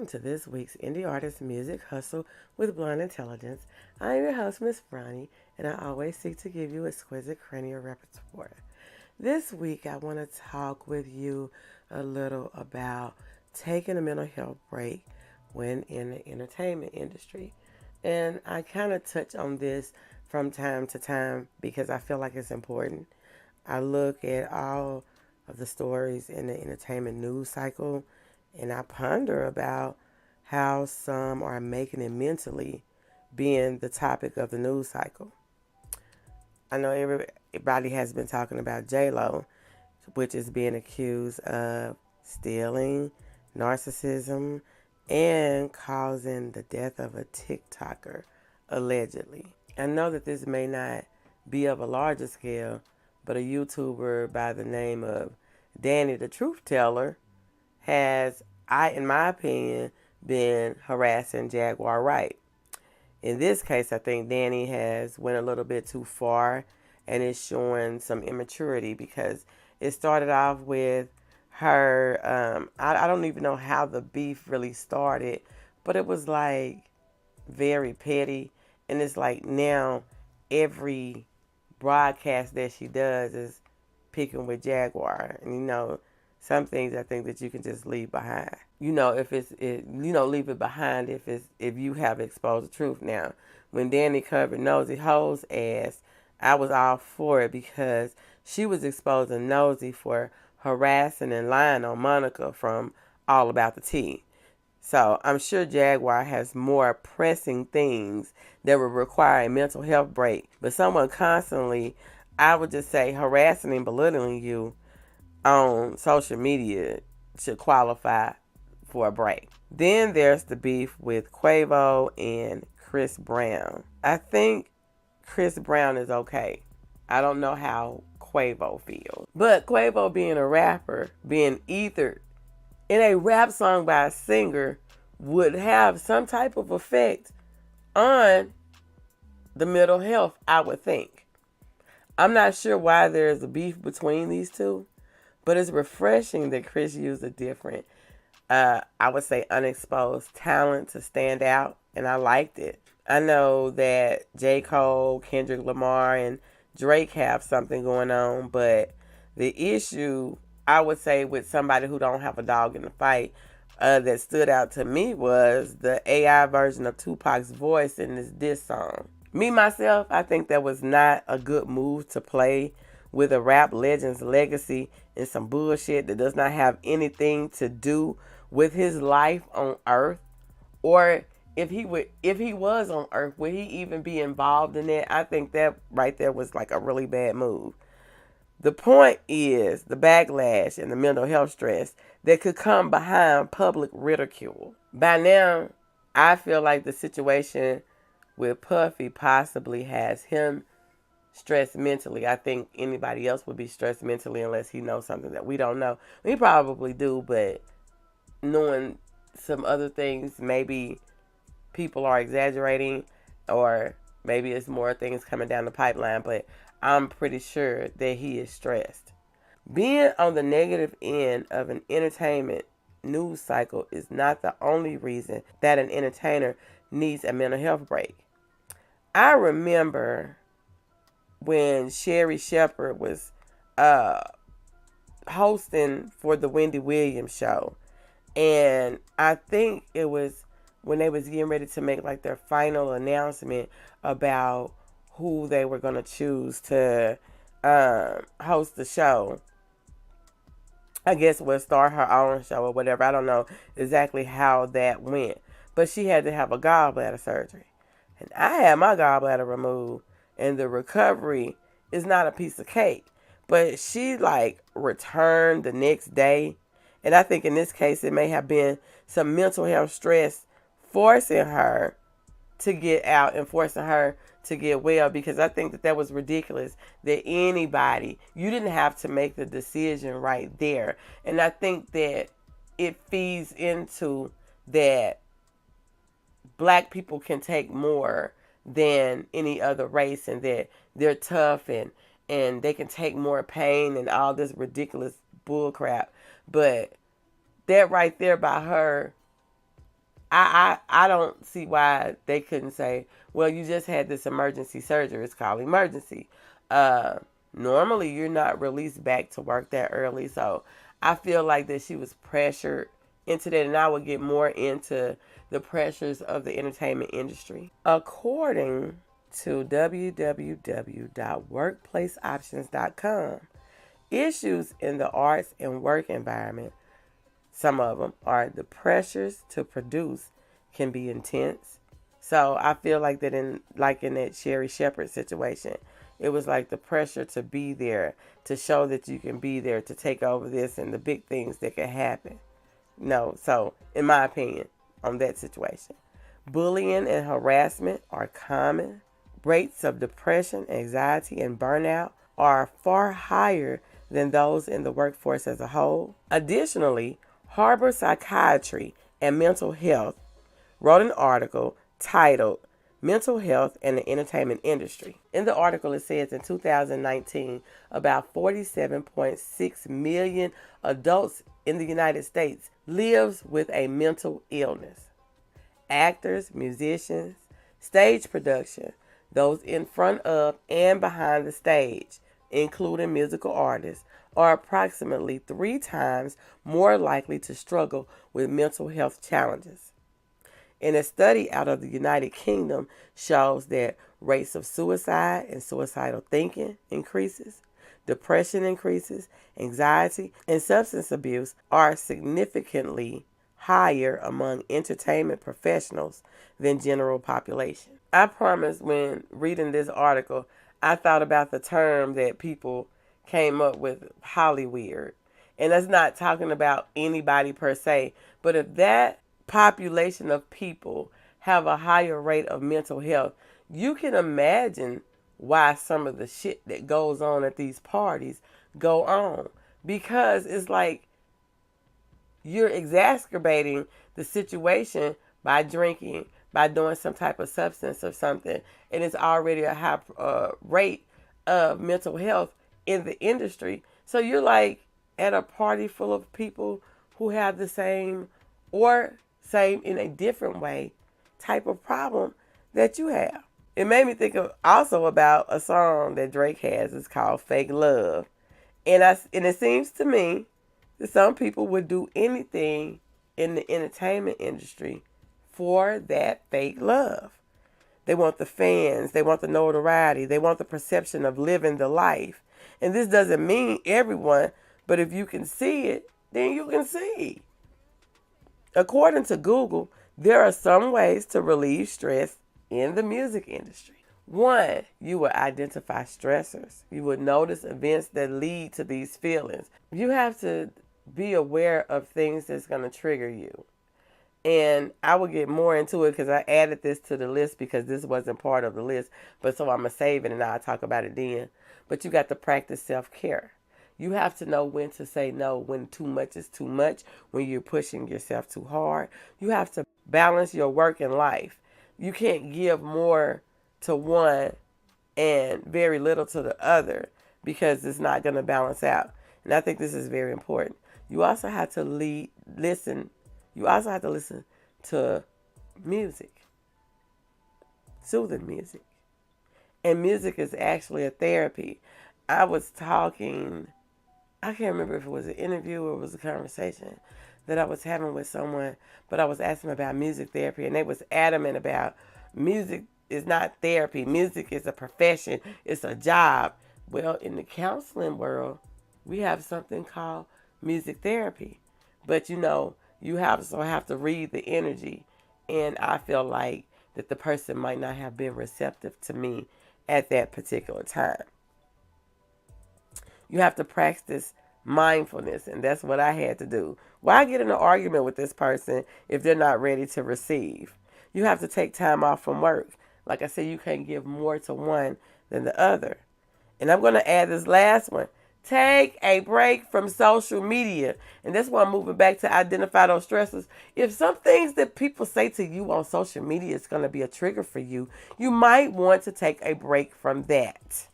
Welcome to this week's Indie Artist Music Hustle with Blind Intelligence. I am your host, Miss Bronny, and I always seek to give you exquisite cranial repertoire. This week, I want to talk with you a little about taking a mental health break when in the entertainment industry. And I kind of touch on this from time to time because I feel like it's important. I look at all of the stories in the entertainment news cycle and I ponder about how some are making it mentally being the topic of the news cycle. I know everybody has been talking about J-Lo, which is being accused of stealing, narcissism, and causing the death of a TikToker, allegedly. I know that this may not be of a larger scale, but a YouTuber by the name of Danny the Truth Teller has, in my opinion, been harassing Jaguar Wright. In this case, I think Danny has went a little bit too far and is showing some immaturity because it started off with her. I don't even know how the beef really started, but it was like very petty, and it's like now every broadcast that she does is picking with Jaguar, and some things I think that you can just leave behind. Leave it behind if you have exposed the truth. Now, when Danny covered Nosy Ho's ass, I was all for it because she was exposing Nosy for harassing and lying on Monica from All About the Tea. So I'm sure Jaguar has more pressing things that would require a mental health break. But someone constantly, I would just say, harassing and belittling you on social media should qualify for a break. Then there's the beef with Quavo and Chris Brown. I think Chris Brown is okay. I don't know how Quavo feels. But Quavo being a rapper, being ethered in a rap song by a singer would have some type of effect on the mental health, I would think. I'm not sure why there's a beef between these two, but it's refreshing that Chris used a different, I would say, unexposed talent to stand out, and I liked it. I know that J. Cole, Kendrick, Lamar, and Drake have something going on, but the issue, I would say, with somebody who don't have a dog in the fight, that stood out to me was the AI version of Tupac's voice in this diss song. Me, myself, I think that was not a good move to play with a rap legend's legacy and some bullshit that does not have anything to do with his life on Earth. Or if he was on Earth, would he even be involved in that? I think that right there was like a really bad move. The point is the backlash and the mental health stress that could come behind public ridicule. By now, I feel like the situation with Puffy possibly has him stressed mentally. I think anybody else would be stressed mentally unless he knows something that we don't know. We probably do, but knowing some other things, maybe people are exaggerating or maybe it's more things coming down the pipeline, but I'm pretty sure that he is stressed. Being on the negative end of an entertainment news cycle is not the only reason that an entertainer needs a mental health break. I remember when Sherry Shepherd was hosting for the Wendy Williams show. And I think it was when they was getting ready to make like their final announcement about who they were going to choose to host the show. I guess we'll start her own show or whatever. I don't know exactly how that went. But she had to have a gallbladder surgery. And I had my gallbladder removed. And the recovery is not a piece of cake. But she like returned the next day. And I think in this case it may have been some mental health stress forcing her to get out and forcing her to get well, because I think that was ridiculous that anybody, you didn't have to make the decision right there. And I think that it feeds into that black people can take more than any other race and that they're tough and they can take more pain and all this ridiculous bull crap. But that right there by her I don't see why they couldn't say, well, you just had this emergency surgery. It's called emergency. Uh, Normally, you're not released back to work that early. So I feel like that she was pressured into that. And I would get more into the pressures of the entertainment industry. According to www.workplaceoptions.com, issues in the arts and work environment, some of them are the pressures to produce can be intense. So I feel like that in that Sherry Shepherd situation, it was like the pressure to be there, to show that you can be there, to take over this and the big things that could happen. No, so in my opinion, on that situation, bullying and harassment are common. Rates of depression, anxiety, and burnout are far higher than those in the workforce as a whole. Additionally, Harvard Psychiatry and Mental Health wrote an article titled Mental Health and the Entertainment Industry. In the article, it says in 2019, about 47.6 million adults in the United States lives with a mental illness. Actors, musicians, stage production, those in front of and behind the stage, including musical artists, are approximately 3 times more likely to struggle with mental health challenges. And a study out of the United Kingdom shows that rates of suicide and suicidal thinking increases, depression increases, anxiety, and substance abuse are significantly higher among entertainment professionals than general population. I promise when reading this article, I thought about the term that people came up with, Hollyweird. And that's not talking about anybody per se, but if that population of people have a higher rate of mental health, you can imagine why some of the shit that goes on at these parties go on. Because it's like you're exacerbating the situation by drinking, by doing some type of substance or something, and it's already a high rate of mental health in the industry. So you're like at a party full of people who have the same or same in a different way type of problem that you have. It made me think of also about a song that Drake has. It's called Fake Love. And it seems to me that some people would do anything in the entertainment industry for that fake love. They want the fans, they want the notoriety, they want the perception of living the life. And this doesn't mean everyone, but if you can see it, then you can see. According to Google, there are some ways to relieve stress in the music industry. 1, you will identify stressors. You will notice events that lead to these feelings. You have to be aware of things that's going to trigger you. And I will get more into it because I added this to the list because this wasn't part of the list. But so I'm going to save it and I'll talk about it then. But you got to practice self-care. You have to know when to say no, when too much is too much, when you're pushing yourself too hard. You have to balance your work and life. You can't give more to one and very little to the other because it's not going to balance out. And I think this is very important. You also have to listen. You also have to listen to music, soothing music. And music is actually a therapy. I was talking, I can't remember if it was an interview or it was a conversation that I was having with someone, but I was asking about music therapy, and they was adamant about music is not therapy. Music is a profession. It's a job. Well, in the counseling world, we have something called music therapy. But you also have to read the energy. And I feel like that the person might not have been receptive to me at that particular time. You have to practice mindfulness, and that's what I had to do. Why get in an argument with this person if they're not ready to receive? You have to take time off from work. Like I said, you can't give more to one than the other. And I'm going to add this last one. Take a break from social media. And that's why I'm moving back to identify those stressors. If some things that people say to you on social media is going to be a trigger for you, you might want to take a break from that.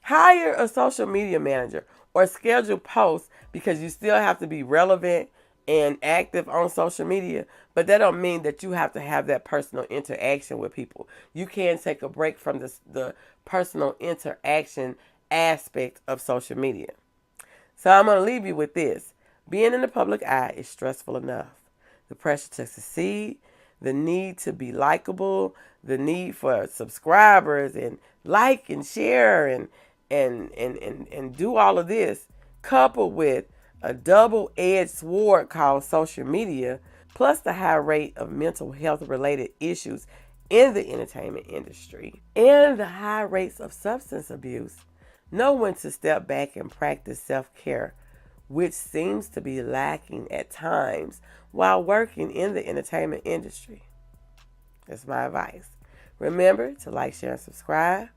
Hire a social media manager or schedule posts because you still have to be relevant and active on social media, but that don't mean that you have to have that personal interaction with people. You can take a break from the personal interaction aspect of social media. So I'm going to leave you with this. Being in the public eye is stressful enough. The pressure to succeed, the need to be likable, the need for subscribers and like and share and do all of this, coupled with a double-edged sword called social media, plus the high rate of mental health related issues in the entertainment industry, and the high rates of substance abuse, know when to step back and practice self-care, which seems to be lacking at times while working in the entertainment industry. That's my advice. Remember to like, share, and subscribe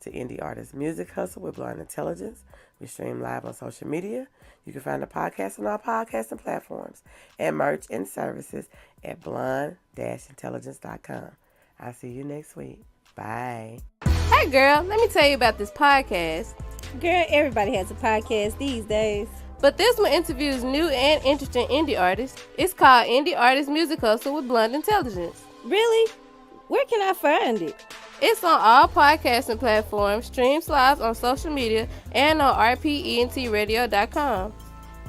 to Indie Artist Music Hustle with Blind Intelligence. We stream live on social media. You can find the podcast on our podcasting platforms and merch and services at blind-intelligence.com. I'll see you next week. Bye. Hey girl, let me tell you about this podcast. Girl, everybody has a podcast these days. But this one interviews new and interesting indie artists. It's called Indie Artist Music Hustle with Blunt Intelligence. Really? Where can I find it? It's on all podcasting platforms, streams live on social media, and on rpentradio.com.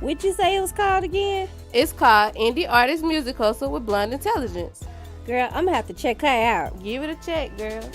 What'd you say it was called again? It's called Indie Artist Music Hustle with Blunt Intelligence. Girl, I'm gonna have to check her out. Give it a check, girl.